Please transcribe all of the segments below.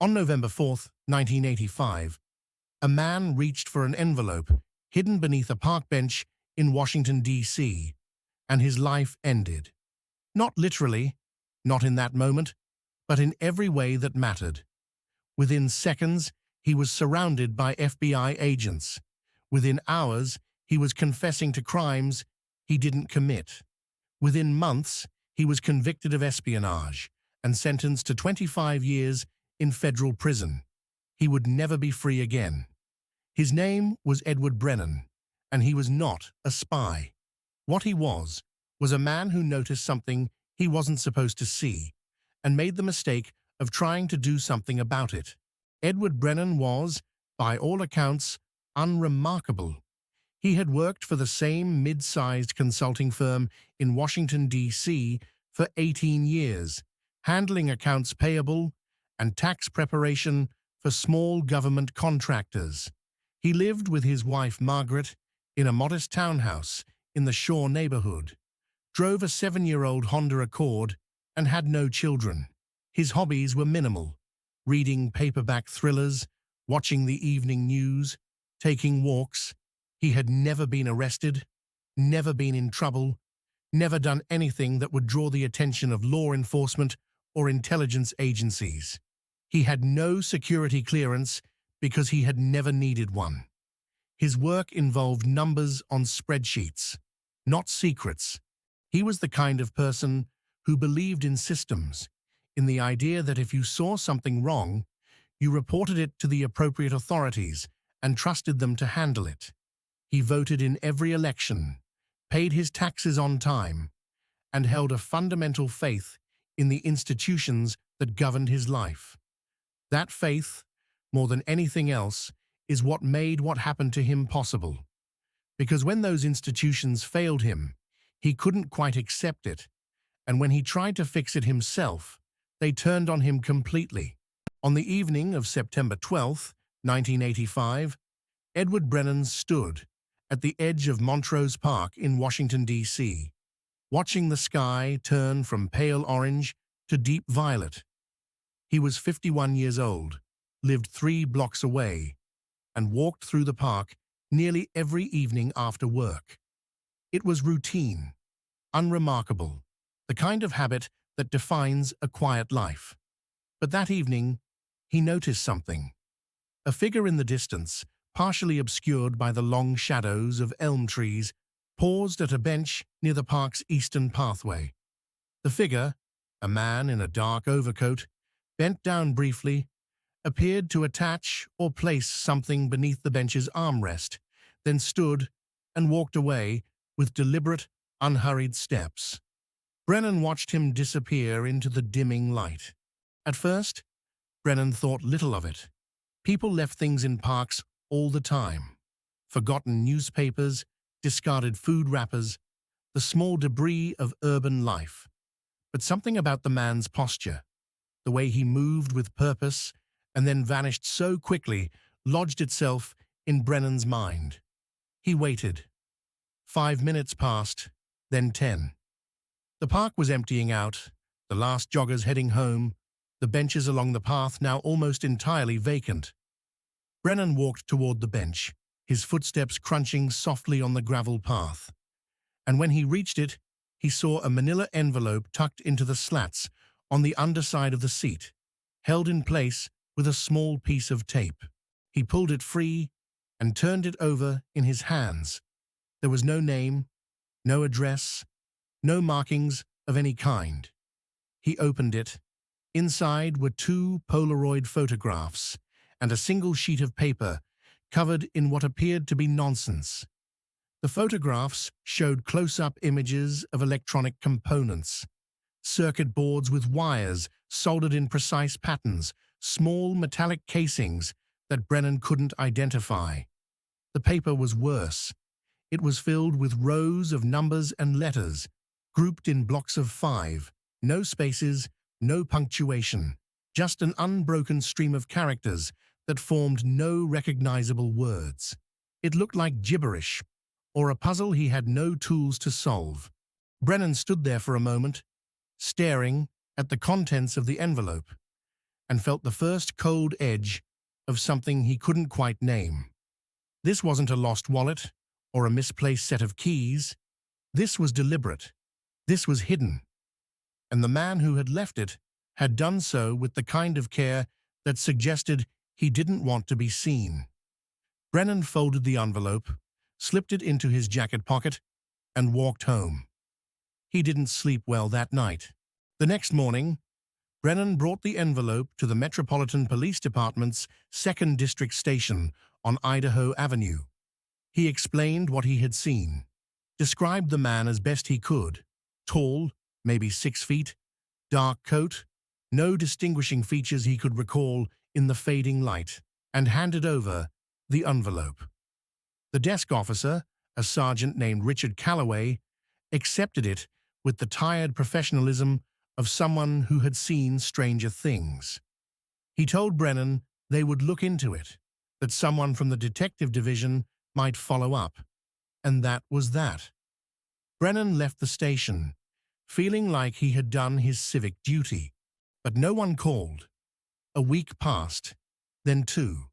On November 4th, 1985, a man reached for an envelope hidden beneath a park bench in Washington, D.C., and his life ended. Not literally, not in that moment, but in every way that mattered. Within seconds, he was surrounded by FBI agents. Within hours, he was confessing to crimes he didn't commit. Within months, he was convicted of espionage and sentenced to 25 years in federal prison. He would never be free again. His name was Edward Brennan, and he was not a spy. What he was a man who noticed something he wasn't supposed to see and made the mistake of trying to do something about it. Edward Brennan was, by all accounts, unremarkable. He had worked for the same mid-sized consulting firm in Washington, D.C. for 18 years, handling accounts payable and tax preparation for small government contractors. He lived with his wife Margaret in a modest townhouse in the Shore neighborhood, drove a 7-year-old Honda Accord, and had no children. His hobbies were minimal: reading paperback thrillers, watching the evening news, taking walks. He had never been arrested, never been in trouble, never done anything that would draw the attention of law enforcement or intelligence agencies. He had no security clearance because he had never needed one. His work involved numbers on spreadsheets, not secrets. He was the kind of person who believed in systems, in the idea that if you saw something wrong, you reported it to the appropriate authorities and trusted them to handle it. He voted in every election, paid his taxes on time, and held a fundamental faith in the institutions that governed his life. That faith, more than anything else, is what made what happened to him possible. Because when those institutions failed him, he couldn't quite accept it, and when he tried to fix it himself, they turned on him completely. On the evening of September 12th, 1985, Edward Brennan stood at the edge of Montrose Park in Washington, D.C., watching the sky turn from pale orange to deep violet. He was 51 years old, lived 3 blocks away, and walked through the park nearly every evening after work. It was routine, unremarkable, the kind of habit that defines a quiet life. But that evening, he noticed something. A figure in the distance, partially obscured by the long shadows of elm trees, paused at a bench near the park's eastern pathway. The figure, a man in a dark overcoat, bent down briefly, appeared to attach or place something beneath the bench's armrest, then stood and walked away with deliberate, unhurried steps. Brennan watched him disappear into the dimming light. At first, Brennan thought little of it. People left things in parks all the time: forgotten newspapers, discarded food wrappers, the small debris of urban life. But something about the man's posture, the way he moved with purpose and then vanished so quickly, lodged itself in Brennan's mind. He waited. 5 minutes passed, then 10. The park was emptying out, the last joggers heading home, the benches along the path now almost entirely vacant. Brennan walked toward the bench, his footsteps crunching softly on the gravel path. And when he reached it, he saw a manila envelope tucked into the slats on the underside of the seat, held in place with a small piece of tape. He pulled it free and turned it over in his hands. There was no name, no address, no markings of any kind. He opened it. Inside were 2 Polaroid photographs and a single sheet of paper covered in what appeared to be nonsense. The photographs showed close-up images of electronic components, circuit boards with wires soldered in precise patterns, small metallic casings that Brennan couldn't identify. The paper was worse. It was filled with rows of numbers and letters, grouped in blocks of 5, no spaces, no punctuation, just an unbroken stream of characters that formed no recognizable words. It looked like gibberish, or a puzzle he had no tools to solve. Brennan stood there for a moment, staring at the contents of the envelope. and felt the first cold edge of something he couldn't quite name. This wasn't a lost wallet or a misplaced set of keys. This was deliberate. This was hidden. And the man who had left it had done so with the kind of care that suggested he didn't want to be seen. Brennan folded the envelope, slipped it into his jacket pocket, and walked home. He didn't sleep well that night. The next morning, Brennan brought the envelope to the Metropolitan Police Department's 2nd District Station on Idaho Avenue. He explained what he had seen, described the man as best he could: tall, maybe 6 feet, dark coat, no distinguishing features he could recall in the fading light, and handed over the envelope. The desk officer, a sergeant named Richard Calloway, accepted it with the tired professionalism of someone who had seen stranger things. He told Brennan they would look into it, that someone from the detective division might follow up, and that was that. Brennan left the station, feeling like he had done his civic duty, but no one called. A week passed, then 2.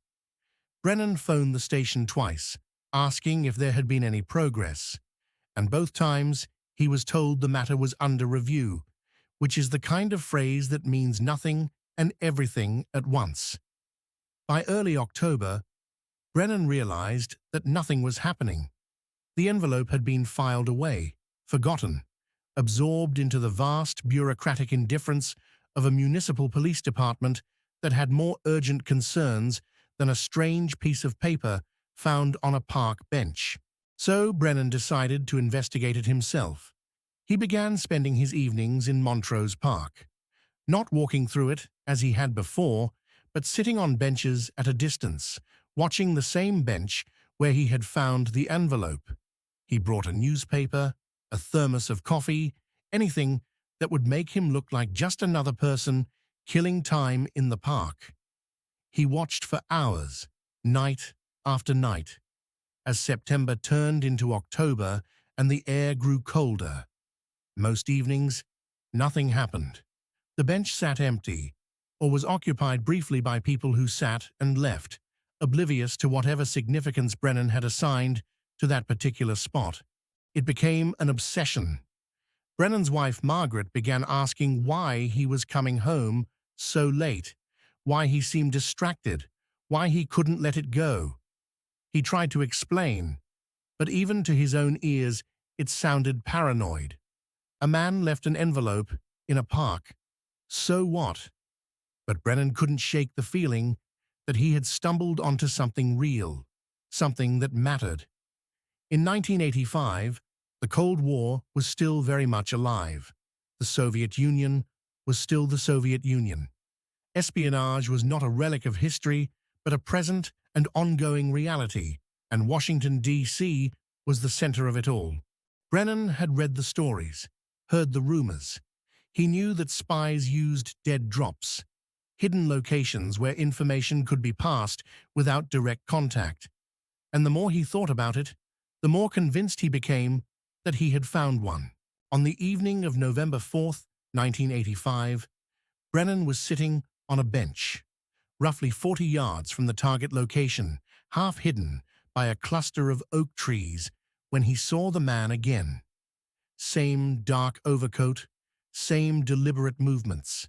Brennan phoned the station twice, asking if there had been any progress, and both times he was told the matter was under review, which is the kind of phrase that means nothing and everything at once. By early October, Brennan realized that nothing was happening. The envelope had been filed away, forgotten, absorbed into the vast bureaucratic indifference of a municipal police department that had more urgent concerns than a strange piece of paper found on a park bench. So Brennan decided to investigate it himself. He began spending his evenings in Montrose Park, not walking through it as he had before, but sitting on benches at a distance, watching the same bench where he had found the envelope. He brought a newspaper, a thermos of coffee, anything that would make him look like just another person killing time in the park. He watched for hours, night after night, as September turned into October and the air grew colder. Most evenings, nothing happened. The bench sat empty, or was occupied briefly by people who sat and left, oblivious to whatever significance Brennan had assigned to that particular spot. It became an obsession. Brennan's wife, Margaret, began asking why he was coming home so late, why he seemed distracted, why he couldn't let it go. He tried to explain, but even to his own ears, it sounded paranoid. A man left an envelope in a park. So what? But Brennan couldn't shake the feeling that he had stumbled onto something real, something that mattered. In 1985, the Cold War was still very much alive. The Soviet Union was still the Soviet Union. Espionage was not a relic of history, but a present and ongoing reality, and Washington, D.C. was the center of it all. Brennan had read the stories, heard the rumors. He knew that spies used dead drops, hidden locations where information could be passed without direct contact. And the more he thought about it, the more convinced he became that he had found one. On the evening of November 4th, 1985, Brennan was sitting on a bench, roughly 40 yards from the target location, half hidden by a cluster of oak trees, when he saw the man again. Same dark overcoat, same deliberate movements.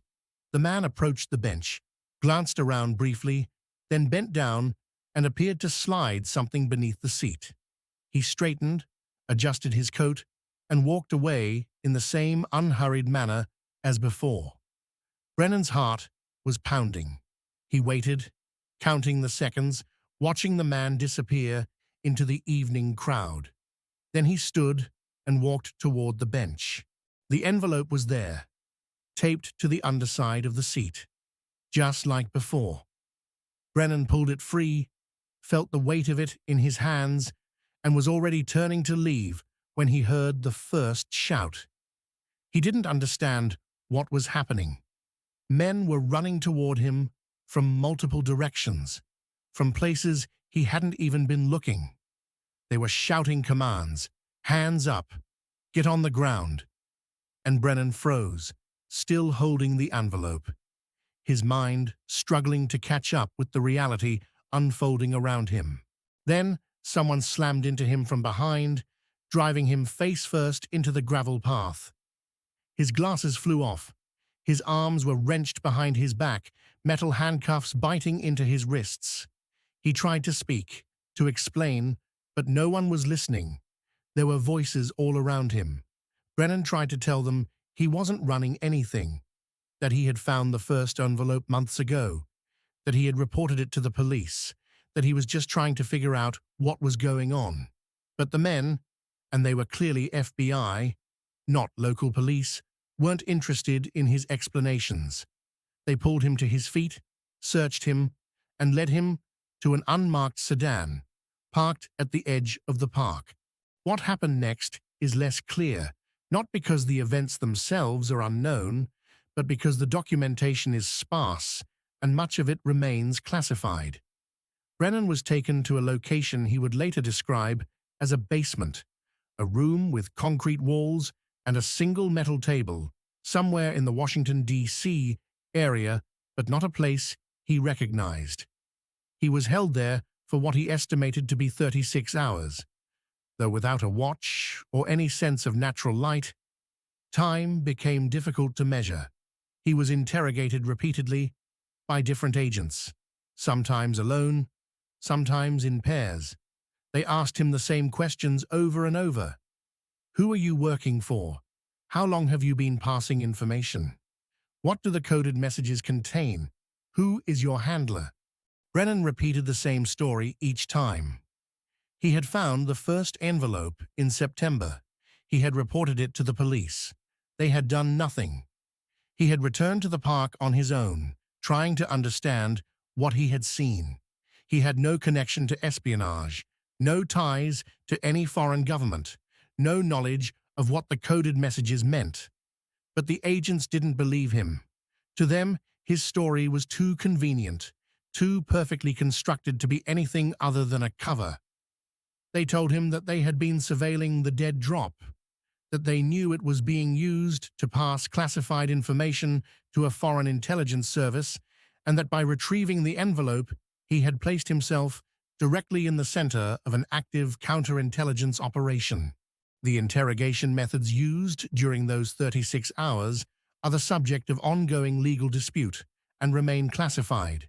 The man approached the bench, glanced around briefly, then bent down and appeared to slide something beneath the seat. He straightened, adjusted his coat, and walked away in the same unhurried manner as before. Brennan's heart was pounding. He waited, counting the seconds, watching the man disappear into the evening crowd. Then he stood and walked toward the bench. The envelope was there, taped to the underside of the seat, just like before. Brennan pulled it free, felt the weight of it in his hands, and was already turning to leave when he heard the first shout. He didn't understand what was happening. Men were running toward him from multiple directions, from places he hadn't even been looking. They were shouting commands, hands up, get on the ground. And Brennan froze, still holding the envelope. his mind struggling to catch up with the reality unfolding around him. Then someone slammed into him from behind, driving him face first into the gravel path. His glasses flew off. His arms were wrenched behind his back, metal handcuffs biting into his wrists. He tried to speak, to explain, but no one was listening. There were voices all around him. Brennan tried to tell them he wasn't running anything, that he had found the first envelope months ago, that he had reported it to the police, that he was just trying to figure out what was going on. But the men, and they were clearly FBI, not local police, weren't interested in his explanations. They pulled him to his feet, searched him, and led him to an unmarked sedan, parked at the edge of the park. What happened next is less clear, not because the events themselves are unknown, but because the documentation is sparse and much of it remains classified. Brennan was taken to a location he would later describe as a basement, a room with concrete walls and a single metal table, somewhere in the Washington, D.C. area, but not a place he recognized. He was held there for what he estimated to be 36 hours. Though without a watch or any sense of natural light, time became difficult to measure. He was interrogated repeatedly by different agents, sometimes alone, sometimes in pairs. They asked him the same questions over and over. Who are you working for? How long have you been passing information? What do the coded messages contain? Who is your handler? Brennan repeated the same story each time. He had found the first envelope in September. He had reported it to the police. They had done nothing. He had returned to the park on his own, trying to understand what he had seen. He had no connection to espionage, no ties to any foreign government, no knowledge of what the coded messages meant. But the agents didn't believe him. To them, his story was too convenient, too perfectly constructed to be anything other than a cover. They told him that they had been surveilling the dead drop, that they knew it was being used to pass classified information to a foreign intelligence service, and that by retrieving the envelope, he had placed himself directly in the center of an active counterintelligence operation. The interrogation methods used during those 36 hours are the subject of ongoing legal dispute and remain classified.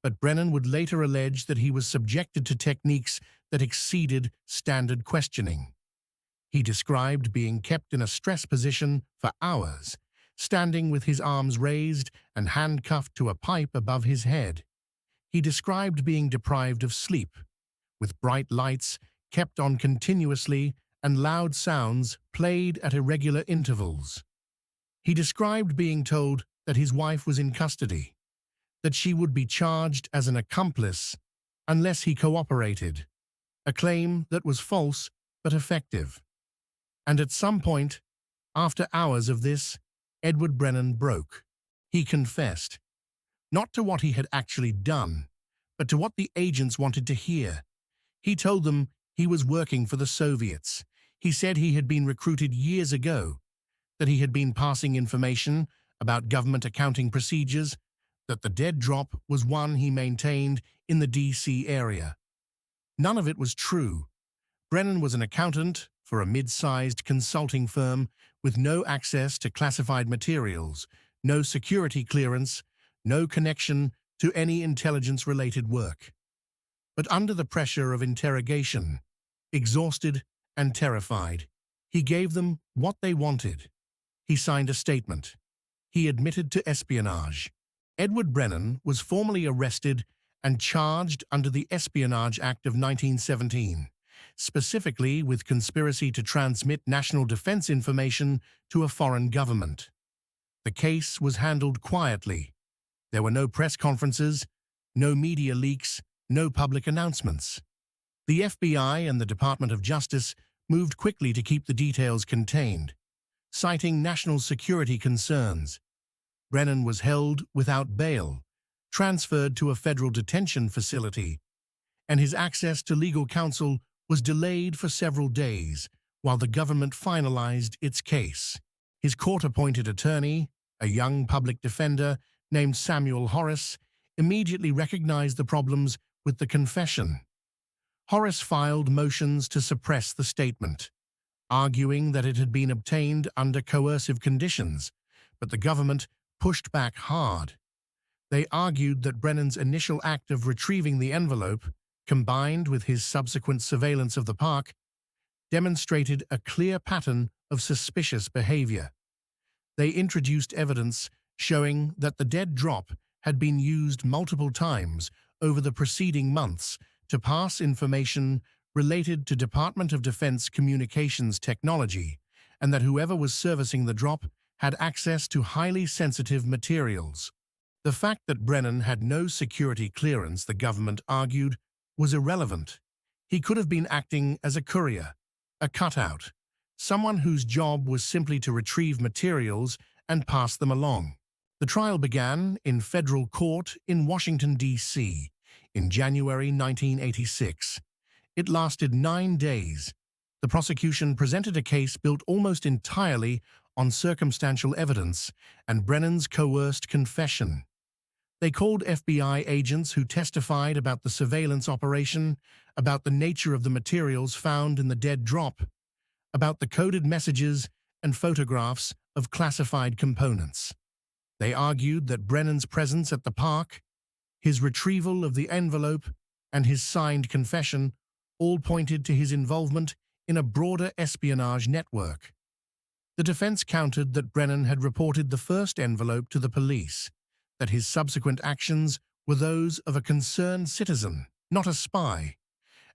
But Brennan would later allege that he was subjected to techniques that exceeded standard questioning. He described being kept in a stress position for hours, standing with his arms raised and handcuffed to a pipe above his head. He described being deprived of sleep, with bright lights kept on continuously and loud sounds played at irregular intervals. He described being told that his wife was in custody, that she would be charged as an accomplice unless he cooperated, a claim that was false but effective. And at some point, after hours of this, Edward Brennan broke. He confessed, not to what he had actually done, but to what the agents wanted to hear. He told them he was working for the Soviets. He said he had been recruited years ago, that he had been passing information about government accounting procedures, that the dead drop was one he maintained in the D.C. area. None of it was true. Brennan was an accountant for a mid-sized consulting firm with no access to classified materials, no security clearance, no connection to any intelligence-related work. But under the pressure of interrogation, exhausted and terrified, he gave them what they wanted. He signed a statement. He admitted to espionage. Edward Brennan was formally arrested and charged under the Espionage Act of 1917, specifically with conspiracy to transmit national defense information to a foreign government. The case was handled quietly. There were no press conferences, no media leaks, no public announcements. The FBI and the Department of Justice moved quickly to keep the details contained, citing national security concerns. Brennan was held without bail, transferred to a federal detention facility, and his access to legal counsel was delayed for several days while the government finalized its case. His court-appointed attorney, a young public defender named Samuel Horace, immediately recognized the problems with the confession. Horace filed motions to suppress the statement, arguing that it had been obtained under coercive conditions, but the government pushed back hard. They argued that Brennan's initial act of retrieving the envelope, combined with his subsequent surveillance of the park, demonstrated a clear pattern of suspicious behavior. They introduced evidence showing that the dead drop had been used multiple times over the preceding months to pass information related to Department of Defense communications technology, and that whoever was servicing the drop had access to highly sensitive materials. The fact that Brennan had no security clearance, the government argued, was irrelevant. He could have been acting as a courier, a cutout, someone whose job was simply to retrieve materials and pass them along. The trial began in federal court in Washington, D.C. in January 1986. It lasted 9 days. The prosecution presented a case built almost entirely on circumstantial evidence and Brennan's coerced confession. They called FBI agents who testified about the surveillance operation, about the nature of the materials found in the dead drop, about the coded messages and photographs of classified components. They argued that Brennan's presence at the park, his retrieval of the envelope, and his signed confession all pointed to his involvement in a broader espionage network. The defense countered that Brennan had reported the first envelope to the police, that his subsequent actions were those of a concerned citizen, not a spy,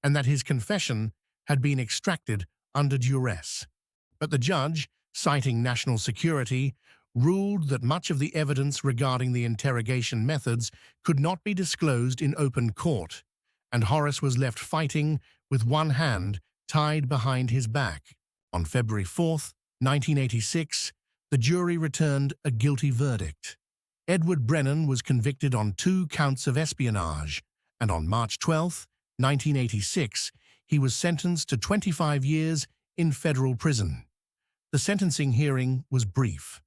and that his confession had been extracted under duress. But the judge, citing national security, ruled that much of the evidence regarding the interrogation methods could not be disclosed in open court, and Horace was left fighting with one hand tied behind his back. On February 4, 1986, the jury returned a guilty verdict. Edward Brennan was convicted on 2 counts of espionage, and on March 12, 1986, he was sentenced to 25 years in federal prison. The sentencing hearing was brief.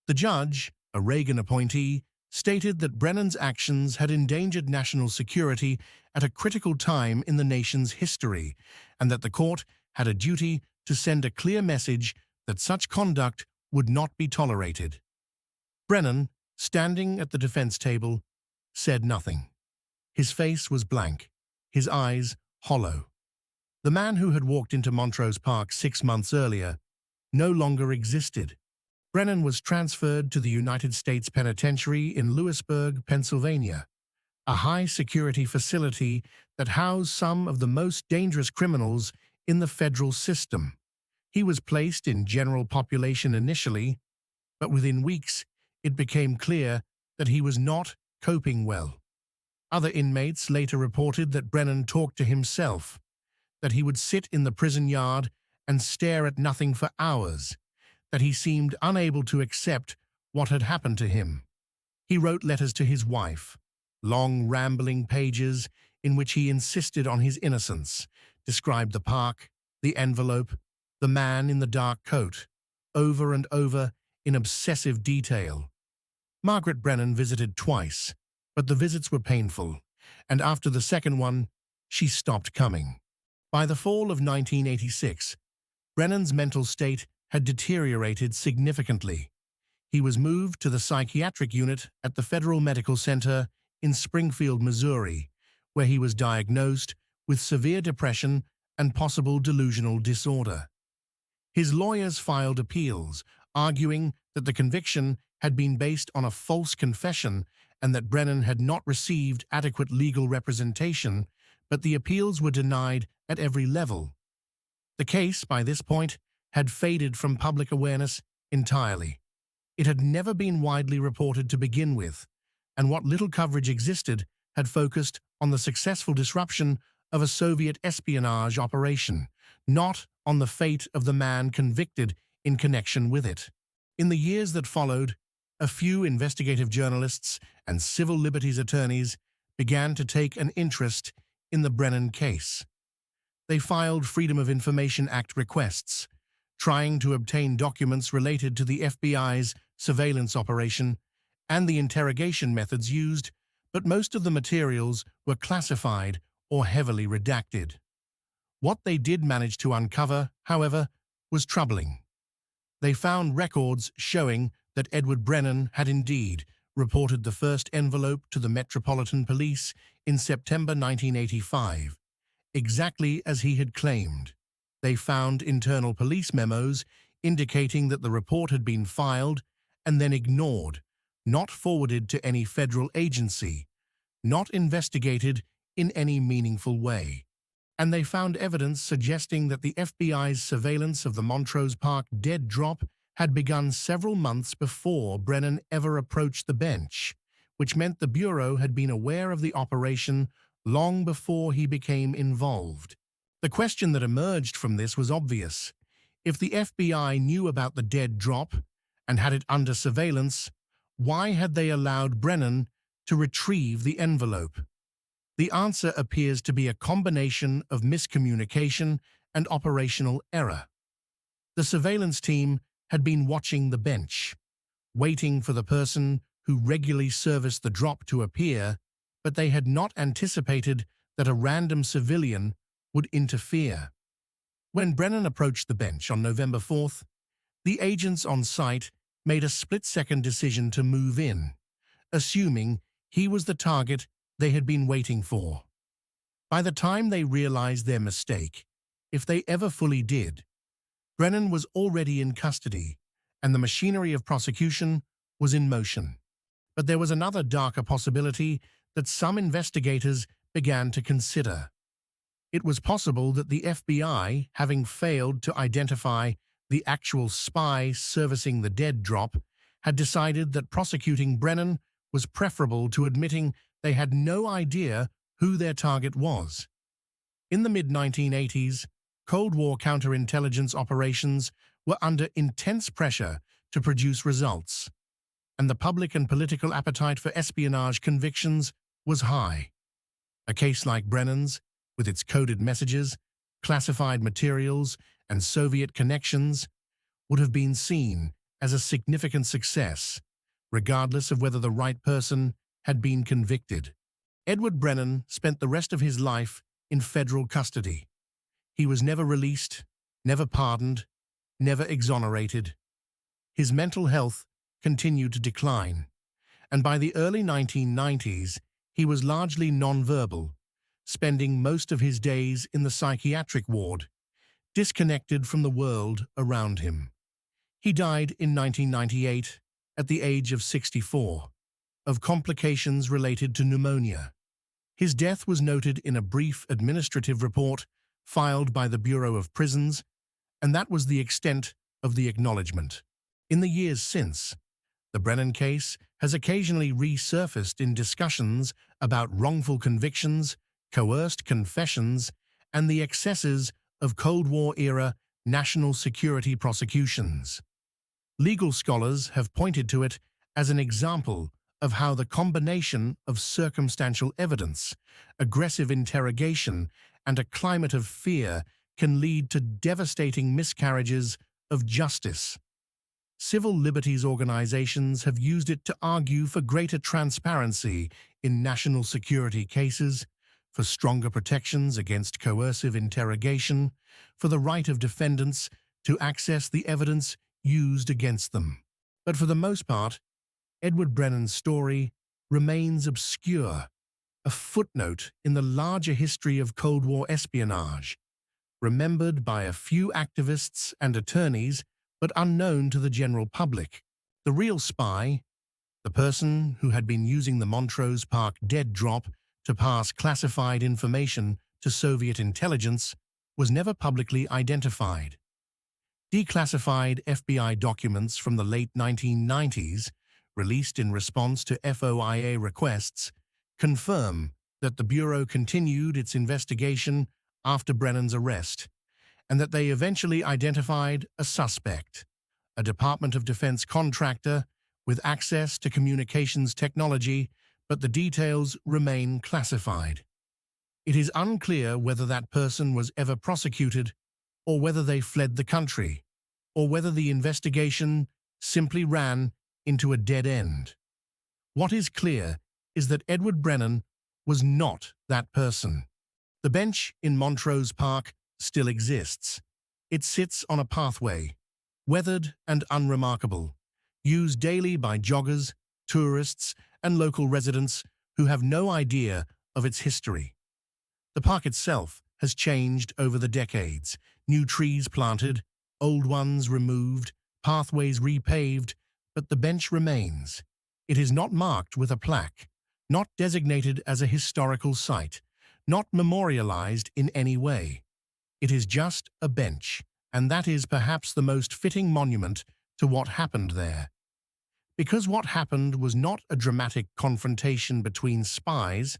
The judge, a Reagan appointee, stated that Brennan's actions had endangered national security at a critical time in the nation's history, and that the court had a duty to send a clear message that such conduct would not be tolerated. Brennan, standing at the defense table, said nothing. His face was blank, his eyes hollow. The man who had walked into Montrose Park 6 months earlier no longer existed. Brennan was transferred to the United States Penitentiary in Lewisburg, Pennsylvania, a high-security facility that housed some of the most dangerous criminals in the federal system. He was placed in general population initially, but within weeks it became clear that he was not coping well. Other inmates later reported that Brennan talked to himself, that he would sit in the prison yard and stare at nothing for hours, that he seemed unable to accept what had happened to him. He wrote letters to his wife, long rambling pages in which he insisted on his innocence, described the park, the envelope, the man in the dark coat, over and over in obsessive detail. Margaret Brennan visited twice, but the visits were painful, and after the second one, she stopped coming. By the fall of 1986, Brennan's mental state had deteriorated significantly. He was moved to the psychiatric unit at the Federal Medical Center in Springfield, Missouri, where he was diagnosed with severe depression and possible delusional disorder. His lawyers filed appeals, arguing that the conviction had been based on a false confession and that Brennan had not received adequate legal representation, but the appeals were denied at every level. The case, by this point, had faded from public awareness entirely. It had never been widely reported to begin with, and what little coverage existed had focused on the successful disruption of a Soviet espionage operation, not on the fate of the man convicted in connection with it. In the years that followed, a few investigative journalists and civil liberties attorneys began to take an interest in the Brennan case. They filed Freedom of Information Act requests, trying to obtain documents related to the FBI's surveillance operation and the interrogation methods used, but most of the materials were classified or heavily redacted. What they did manage to uncover, however, was troubling. They found records showing that Edward Brennan had indeed reported the first envelope to the Metropolitan Police in September 1985, exactly as he had claimed. They found internal police memos indicating that the report had been filed and then ignored, not forwarded to any federal agency, not investigated in any meaningful way. And they found evidence suggesting that the FBI's surveillance of the Montrose Park dead drop had begun several months before Brennan ever approached the bench, which meant the Bureau had been aware of the operation long before he became involved. The question that emerged from this was obvious. If the FBI knew about the dead drop and had it under surveillance, why had they allowed Brennan to retrieve the envelope? The answer appears to be a combination of miscommunication and operational error. The surveillance team had been watching the bench, waiting for the person who regularly serviced the drop to appear, but they had not anticipated that a random civilian would interfere. When Brennan approached the bench on November 4th, the agents on site made a split-second decision to move in, assuming he was the target they had been waiting for. By the time they realized their mistake, if they ever fully did, Brennan was already in custody, and the machinery of prosecution was in motion. But there was another darker possibility that some investigators began to consider. It was possible that the FBI, having failed to identify the actual spy servicing the dead drop, had decided that prosecuting Brennan was preferable to admitting they had no idea who their target was. In the mid-1980s, Cold War counterintelligence operations were under intense pressure to produce results, and the public and political appetite for espionage convictions was high. A case like Brennan's, with its coded messages, classified materials, and Soviet connections, would have been seen as a significant success, regardless of whether the right person had been convicted. Edward Brennan spent the rest of his life in federal custody. He was never released, never pardoned, never exonerated. His mental health continued to decline, and by the early 1990s, he was largely nonverbal, spending most of his days in the psychiatric ward, disconnected from the world around him. He died in 1998 at the age of 64, of complications related to pneumonia. His death was noted in a brief administrative report filed by the Bureau of Prisons, and that was the extent of the acknowledgement. In the years since, the Brennan case has occasionally resurfaced in discussions about wrongful convictions, coerced confessions, and the excesses of Cold War-era national security prosecutions. Legal scholars have pointed to it as an example of how the combination of circumstantial evidence, aggressive interrogation, and a climate of fear can lead to devastating miscarriages of justice. Civil liberties organizations have used it to argue for greater transparency in national security cases, for stronger protections against coercive interrogation, for the right of defendants to access the evidence used against them. But for the most part, Edward Brennan's story remains obscure, a footnote in the larger history of Cold War espionage, remembered by a few activists and attorneys, but unknown to the general public. The real spy, the person who had been using the Montrose Park dead drop to pass classified information to Soviet intelligence, was never publicly identified. Declassified FBI documents from the late 1990s, released in response to FOIA requests, confirm that the Bureau continued its investigation after Brennan's arrest, and that they eventually identified a suspect, a Department of Defense contractor with access to communications technology, but the details remain classified. It is unclear whether that person was ever prosecuted, or whether they fled the country, or whether the investigation simply ran into a dead end. What is clear is that Edward Brennan was not that person. The bench in Montrose Park still exists. It sits on a pathway, weathered and unremarkable, used daily by joggers, tourists, and local residents who have no idea of its history. The park itself has changed over the decades. New trees planted, old ones removed, pathways repaved, but the bench remains. It is not marked with a plaque, not designated as a historical site, not memorialized in any way. It is just a bench, and that is perhaps the most fitting monument to what happened there. Because what happened was not a dramatic confrontation between spies,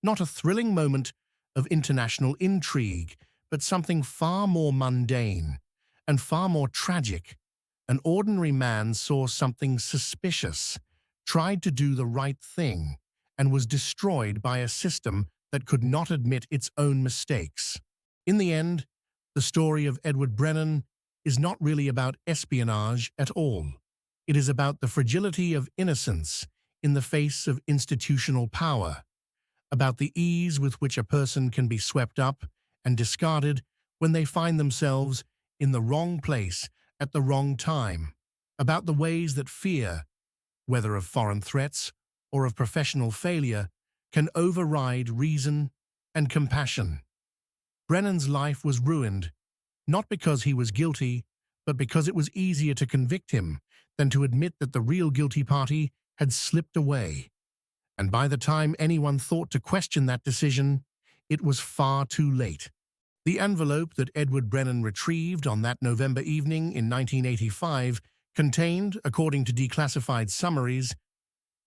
not a thrilling moment of international intrigue, but something far more mundane and far more tragic. An ordinary man saw something suspicious, tried to do the right thing, and was destroyed by a system that could not admit its own mistakes. In the end, the story of Edward Brennan is not really about espionage at all. It is about the fragility of innocence in the face of institutional power, about the ease with which a person can be swept up and discarded when they find themselves in the wrong place at the wrong time, about the ways that fear, whether of foreign threats or of professional failure, can override reason and compassion. Brennan's life was ruined, not because he was guilty, but because it was easier to convict him than to admit that the real guilty party had slipped away. And by the time anyone thought to question that decision, it was far too late. The envelope that Edward Brennan retrieved on that November evening in 1985 contained, according to declassified summaries,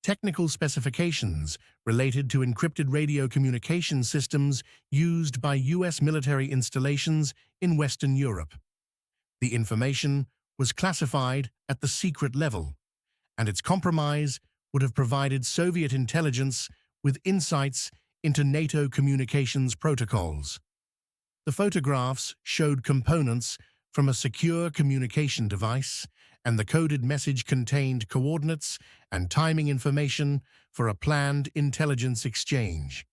technical specifications related to encrypted radio communication systems used by U.S. military installations in Western Europe. The information was classified at the secret level, and its compromise would have provided Soviet intelligence with insights into NATO communications protocols. The photographs showed components from a secure communication device, and the coded message contained coordinates and timing information for a planned intelligence exchange.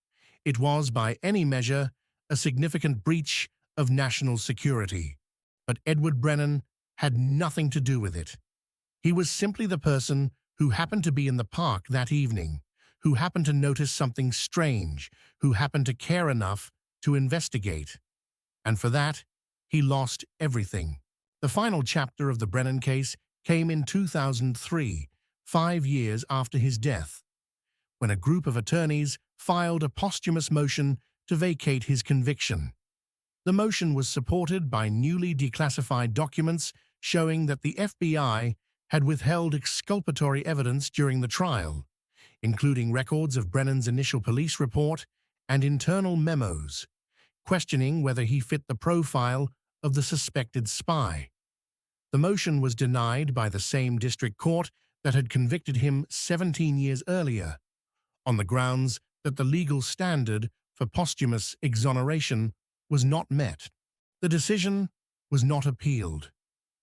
It was, by any measure, a significant breach of national security. But Edward Brennan had nothing to do with it. He was simply the person who happened to be in the park that evening, who happened to notice something strange, who happened to care enough to investigate. And for that, he lost everything. The final chapter of the Brennan case came in 2003, 5 years after his death, when a group of attorneys filed a posthumous motion to vacate his conviction. The motion was supported by newly declassified documents showing that the FBI had withheld exculpatory evidence during the trial, including records of Brennan's initial police report and internal memos, questioning whether he fit the profile of the suspected spy. The motion was denied by the same district court that had convicted him 17 years earlier, on the grounds that the legal standard for posthumous exoneration was not met. The decision was not appealed.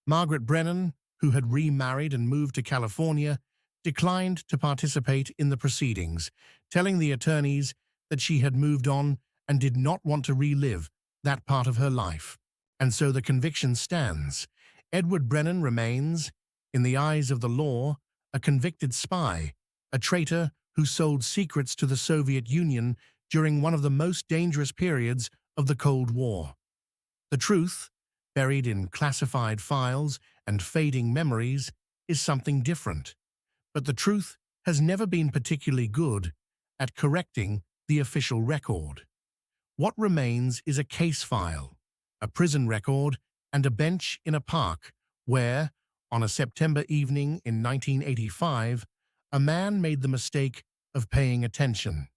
Margaret Brennan, who had remarried and moved to California, declined to participate in the proceedings, telling the attorneys that she had moved on and did not want to relive that part of her life. And so the conviction stands. Edward Brennan remains, in the eyes of the law, a convicted spy, a traitor who sold secrets to the Soviet Union during one of the most dangerous periods of the Cold War. The truth, buried in classified files and fading memories, is something different. But the truth has never been particularly good at correcting the official record. What remains is a case file, a prison record, and a bench in a park where, on a September evening in 1985, a man made the mistake of paying attention.